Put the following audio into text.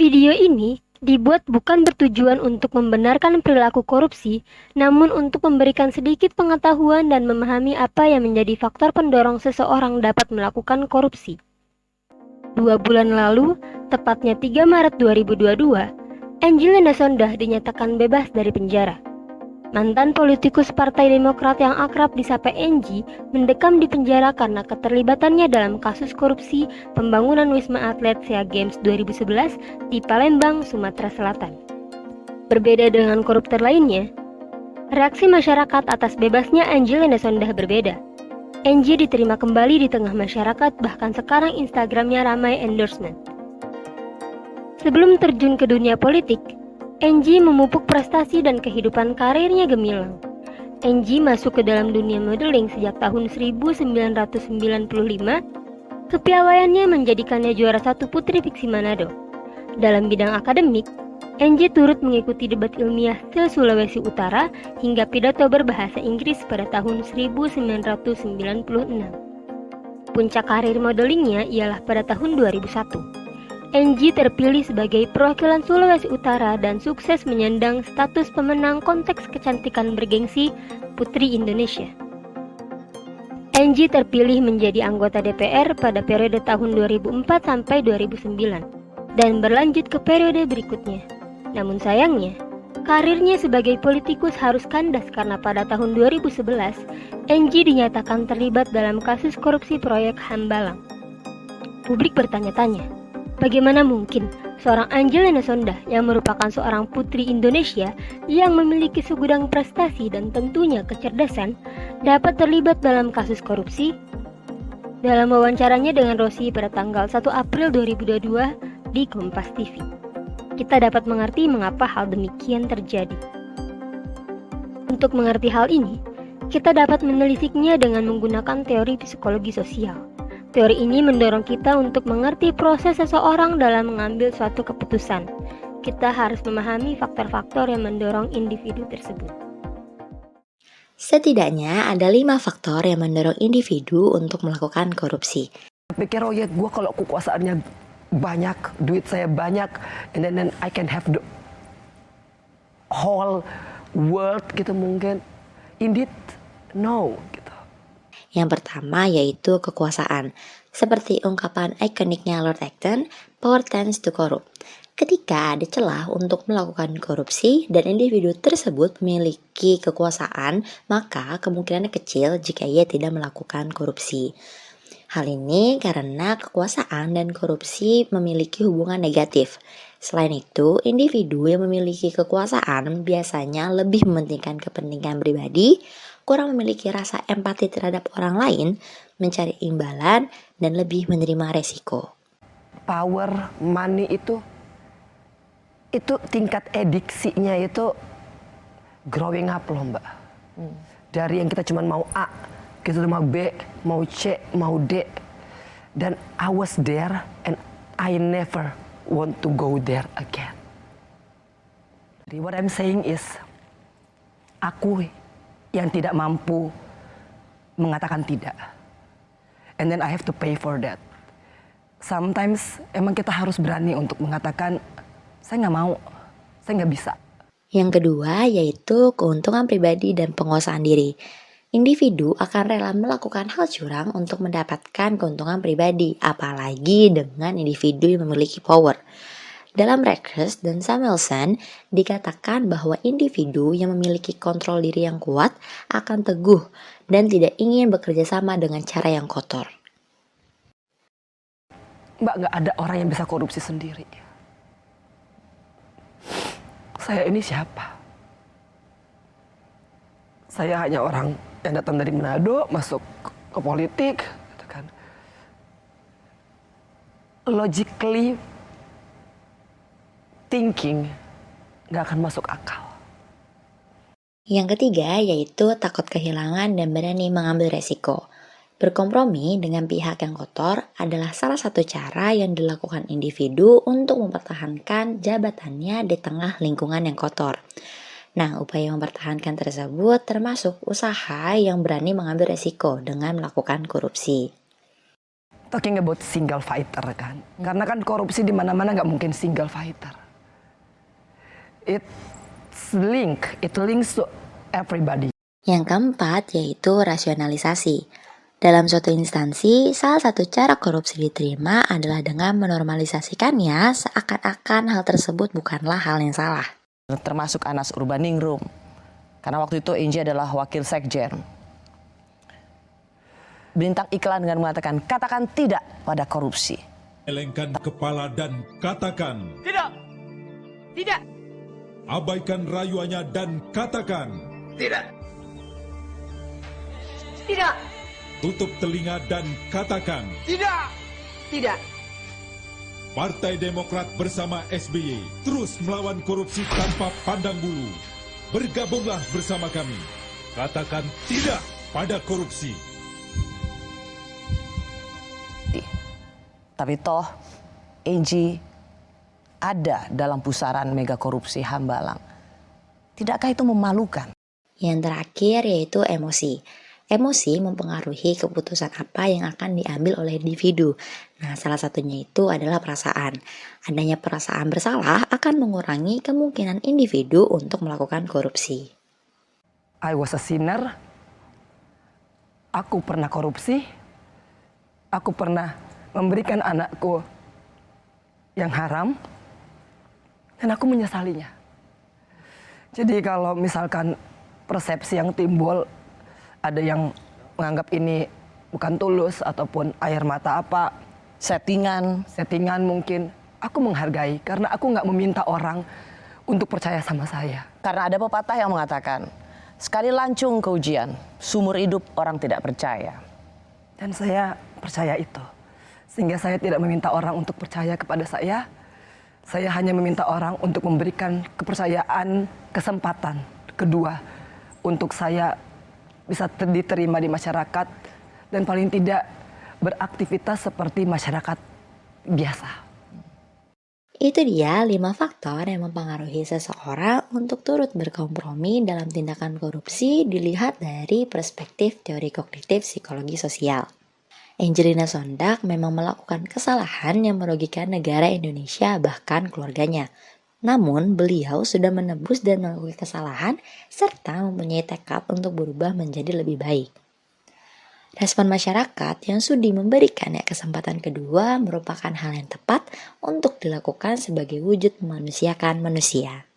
Video ini dibuat bukan bertujuan untuk membenarkan perilaku korupsi, namun untuk memberikan sedikit pengetahuan dan memahami apa yang menjadi faktor pendorong seseorang dapat melakukan korupsi. 2 bulan lalu, tepatnya 3 Maret 2022, Angelina Sondah dinyatakan bebas dari penjara. Mantan politikus Partai Demokrat yang akrab disapa Enji mendekam di penjara karena keterlibatannya dalam kasus korupsi pembangunan Wisma Atlet SEA Games 2011 di Palembang, Sumatera Selatan. Berbeda dengan koruptor lainnya, reaksi masyarakat atas bebasnya Angelina Sondah berbeda. Enji diterima kembali di tengah masyarakat, bahkan sekarang Instagramnya ramai endorsement. Sebelum terjun ke dunia politik, Enji memupuk prestasi dan kehidupan karirnya gemilang. Enji masuk ke dalam dunia modeling sejak tahun 1995. Kepiawaiannya menjadikannya juara 1 Putri Fiksi Manado. Dalam bidang akademik, Enji turut mengikuti debat ilmiah se-Sulawesi Utara hingga pidato berbahasa Inggris pada tahun 1996. Puncak karir modelingnya ialah pada tahun 2001. Enji terpilih sebagai perwakilan Sulawesi Utara dan sukses menyandang status pemenang konteks kecantikan bergengsi Putri Indonesia. Enji terpilih menjadi anggota DPR pada periode tahun 2004 sampai 2009 dan berlanjut ke periode berikutnya. Namun sayangnya, karirnya sebagai politikus harus kandas karena pada tahun 2011, Enji dinyatakan terlibat dalam kasus korupsi proyek Hambalang. Publik bertanya-tanya, bagaimana mungkin seorang Angelina Sondah yang merupakan seorang putri Indonesia yang memiliki segudang prestasi dan tentunya kecerdasan dapat terlibat dalam kasus korupsi? Dalam wawancaranya dengan Rosi pada tanggal 1 April 2022 di Kompas TV, kita dapat mengerti mengapa hal demikian terjadi. Untuk mengerti hal ini, kita dapat menelisiknya dengan menggunakan teori psikologi sosial. Teori ini mendorong kita untuk mengerti proses seseorang dalam mengambil suatu keputusan. Kita harus memahami faktor-faktor yang mendorong individu tersebut. Setidaknya ada 5 faktor yang mendorong individu untuk melakukan korupsi. Pikir oh ya, gue kalau kekuasaannya banyak, duit saya banyak, and then I can have the whole world gitu mungkin. Indeed, no gitu. Yang pertama yaitu kekuasaan. Seperti ungkapan ikoniknya Lord Acton, power tends to corrupt. Ketika ada celah untuk melakukan korupsi dan individu tersebut memiliki kekuasaan, maka kemungkinan kecil jika ia tidak melakukan korupsi. Hal ini karena kekuasaan dan korupsi memiliki hubungan negatif. Selain itu, individu yang memiliki kekuasaan biasanya lebih mementingkan kepentingan pribadi, kurang memiliki rasa empati terhadap orang lain, mencari imbalan, dan lebih menerima resiko. Power, money itu tingkat ediksinya itu growing up loh Mbak. Dari yang kita cuma mau A, kita mau B, mau C, mau D. Dan I was there and I never want to go there again. Jadi what I'm saying is, aku yang tidak mampu mengatakan tidak. And then I have to pay for that. Sometimes emang kita harus berani untuk mengatakan, saya nggak mau, saya nggak bisa. Yang kedua yaitu keuntungan pribadi dan penguasaan diri. Individu akan rela melakukan hal curang untuk mendapatkan keuntungan pribadi, apalagi dengan individu yang memiliki power. Dalam Reckers dan Samuelson dikatakan bahwa individu yang memiliki kontrol diri yang kuat akan teguh dan tidak ingin bekerja sama dengan cara yang kotor. Mbak, nggak ada orang yang bisa korupsi sendiri. Saya ini siapa? Saya hanya orang yang datang dari Manado, masuk ke politik, gitu kan. Logically thinking nggak akan masuk akal. Yang ketiga yaitu takut kehilangan dan berani mengambil resiko. Berkompromi dengan pihak yang kotor adalah salah satu cara yang dilakukan individu untuk mempertahankan jabatannya di tengah lingkungan yang kotor. Nah, upaya mempertahankan tersebut termasuk usaha yang berani mengambil resiko dengan melakukan korupsi. talking about single fighter kan. Karena kan korupsi di mana-mana nggak mungkin single fighter. It links to everybody. Yang keempat yaitu rasionalisasi. Dalam suatu instansi, salah satu cara korupsi diterima adalah dengan menormalisasikannya seakan-akan hal tersebut bukanlah hal yang salah. Termasuk Anas Urbaningrum, karena waktu itu Enji adalah wakil sekjen. Bintang iklan dengan mengatakan, katakan tidak pada korupsi. Gelengkan kepala dan katakan Tidak. Tidak. abaikan rayuannya dan katakan Tidak. Tidak. tutup telinga dan katakan Tidak. Tidak. Partai Demokrat bersama SBY terus melawan korupsi tanpa pandang bulu. Bergabunglah bersama kami. Katakan tidak pada korupsi. Tapi toh Enji ada dalam pusaran mega korupsi Hambalang. Tidakkah itu memalukan? Yang terakhir yaitu emosi. Emosi mempengaruhi keputusan apa yang akan diambil oleh individu. Nah, salah satunya itu adalah perasaan. Adanya perasaan bersalah akan mengurangi kemungkinan individu untuk melakukan korupsi. I was a sinner. Aku pernah korupsi. Aku pernah memberikan anakku yang haram. Dan aku menyesalinya. Jadi kalau misalkan persepsi yang timbul, ada yang menganggap ini bukan tulus ataupun air mata apa, settingan mungkin, aku menghargai karena aku nggak meminta orang untuk percaya sama saya. Karena ada pepatah yang mengatakan, sekali lancung ke ujian, seumur hidup orang tidak percaya. Dan saya percaya itu. Sehingga saya tidak meminta orang untuk percaya kepada saya. Saya hanya meminta orang untuk memberikan kepercayaan, kesempatan kedua untuk saya bisa diterima di masyarakat dan paling tidak beraktivitas seperti masyarakat biasa. Itu dia 5 faktor yang mempengaruhi seseorang untuk turut berkompromi dalam tindakan korupsi dilihat dari perspektif teori kognitif psikologi sosial. Angelina Sondag memang melakukan kesalahan yang merugikan negara Indonesia bahkan keluarganya. Namun beliau sudah menebus dan mengakui kesalahan serta mempunyai tekad untuk berubah menjadi lebih baik. Respon masyarakat yang sudi memberikannya kesempatan kedua merupakan hal yang tepat untuk dilakukan sebagai wujud memanusiakan manusia.